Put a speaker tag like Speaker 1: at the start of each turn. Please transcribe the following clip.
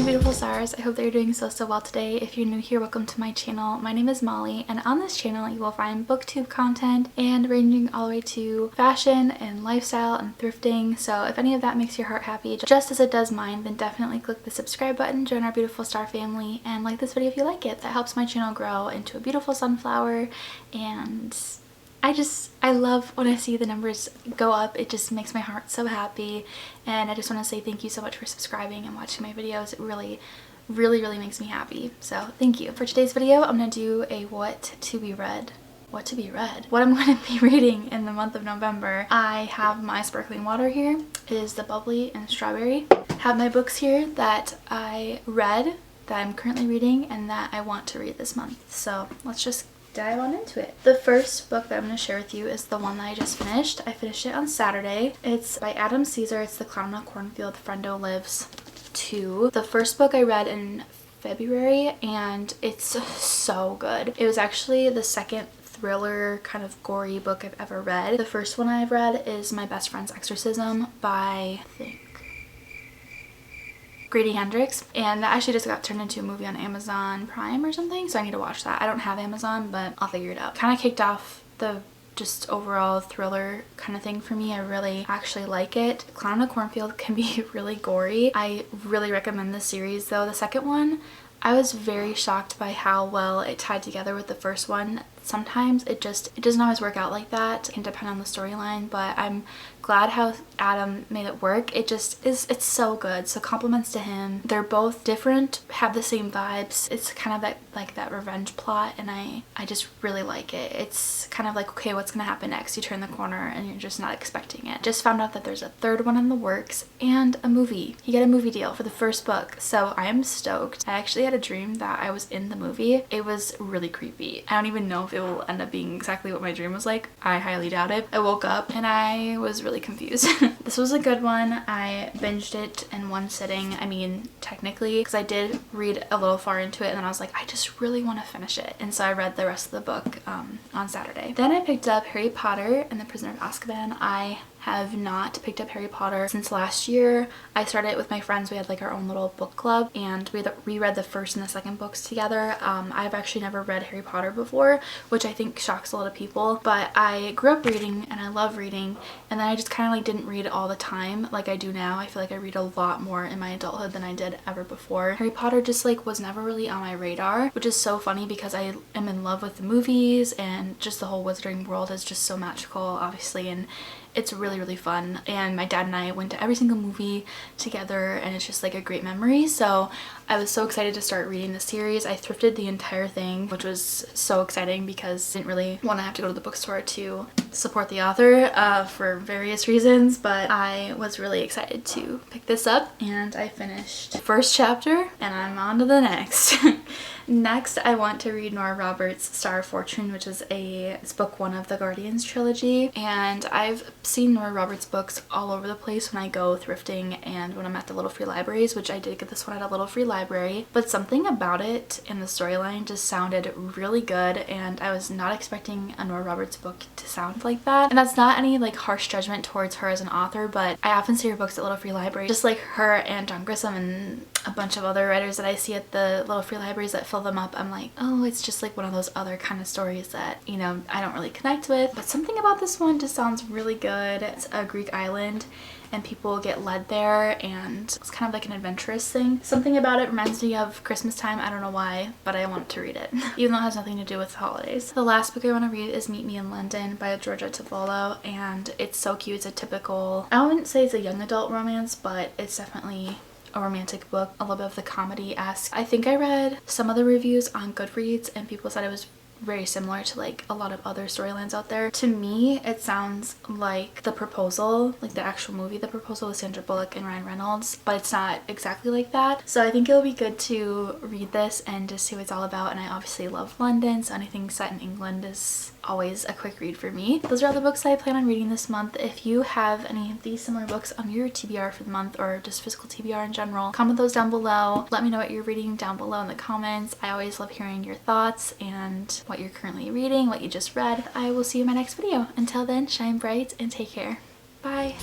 Speaker 1: beautiful stars. I hope that you're doing so well today. If you're new here, welcome to my channel. My name is Molly, and on this channel you will find booktube content and ranging all the way to fashion and lifestyle and thrifting. So if any of that makes your heart happy just as it does mine, then definitely click the subscribe button, join our beautiful star family, and like this video if you like it. That helps my channel grow into a beautiful sunflower, and I love when I see the numbers go up. It just makes my heart so happy, and I just want to say thank you so much for subscribing and watching my videos. It really makes me happy, so thank you. For today's video, I'm going to do a what to be read. What I'm going to be reading in the month of November. I have my sparkling water here. It is the bubbly and strawberry. I have my books here that I read, that I'm currently reading, and that I want to read this month. So let's just dive on into it. The first book that I'm going to share with you is the one that I just finished. I finished it on Saturday. It's by Adam Caesar. It's The Clown on a Cornfield, Friendo Lives 2. The first book I read in February, and it's so good. It was actually the second thriller kind of gory book I've ever read. The first one I've read is My Best Friend's Exorcism by, I think, Grady Hendrix, and that actually just got turned into a movie on Amazon Prime or something, so I need to watch that. I don't have Amazon, but I'll figure it out. Kind of kicked off the just overall thriller kind of thing for me. I really actually like it. Clown on a Cornfield can be really gory. I really recommend this series though. The second one, I was very shocked by how well it tied together with the first one. Sometimes it doesn't always work out like that. It can depend on the storyline, but I'm glad how Adam made it work. It's so good. So compliments to him. They're both different, have the same vibes. It's kind of that revenge plot, and I just really like it. It's kind of like, okay, what's gonna happen next? You turn the corner and you're just not expecting it. Just found out that there's a third one in the works and a movie. You get a movie deal for the first book, so I am stoked. I actually had a dream that I was in the movie. It was really creepy. I don't even know if it will end up being exactly what my dream was like. I highly doubt it. I woke up and I was really confused. This was a good one. I binged it in one sitting. I mean, technically, because I did read a little far into it, and then I was like, I just really want to finish it, and so I read the rest of the book on Saturday. Then I picked up Harry Potter and the Prisoner of Azkaban. I have not picked up Harry Potter since last year. I started it with my friends. We had like our own little book club, and we read the first and the second books together. I've actually never read Harry Potter before, which I think shocks a lot of people, but I grew up reading and I love reading, and then I just kind of like didn't read all the time like I do now. I feel like I read a lot more in my adulthood than I did ever before. Harry Potter just like was never really on my radar, which is so funny because I am in love with the movies, and just the whole wizarding world is just so magical, obviously, and it's really fun, and my dad and I went to every single movie together, and it's just like a great memory. So I was so excited to start reading the series. I thrifted the entire thing, which was so exciting because I didn't really want to have to go to the bookstore to support the author for various reasons, but I was really excited to pick this up, and I finished the first chapter and I'm on to the next. Next, I want to read Nora Roberts' Star of Fortune, which is it's book one of the Guardians trilogy, and I've seen Nora Roberts books all over the place when I go thrifting and when I'm at the Little Free Libraries, which I did get this one at a Little Free Library, but something about it and the storyline just sounded really good, and I was not expecting a Nora Roberts book to sound like that. And that's not any like harsh judgment towards her as an author, but I often see her books at Little Free Library, just like her and John Grisham and a bunch of other writers that I see at the Little Free Libraries that fill them up. I'm like, oh, it's just like one of those other kind of stories that, you know, I don't really connect with, but something about this one just sounds really good. It's a Greek island and people get led there, and it's kind of like an adventurous thing. Something about it reminds me of Christmas time. I don't know why, but I want to read it, even though it has nothing to do with the holidays. The last book I want to read is Meet Me in London by Georgia Tavolo, and it's so cute. It's a typical, I wouldn't say it's a young adult romance, but it's definitely a romantic book, a little bit of the comedy-esque. I think I read some of the reviews on Goodreads, and people said it was very similar to like a lot of other storylines out there. To me, it sounds like The Proposal, like the actual movie The Proposal with Sandra Bullock and Ryan Reynolds, but it's not exactly like that. So I think it'll be good to read this and just see what it's all about, and I obviously love London, so anything set in England is always a quick read for me. Those are all the books that I plan on reading this month. If you have any of these similar books on your TBR for the month, or just physical TBR in general, comment those down below. Let me know what you're reading down below in the comments. I always love hearing your thoughts and what you're currently reading, what you just read. I will see you in my next video. Until then, shine bright and take care. Bye!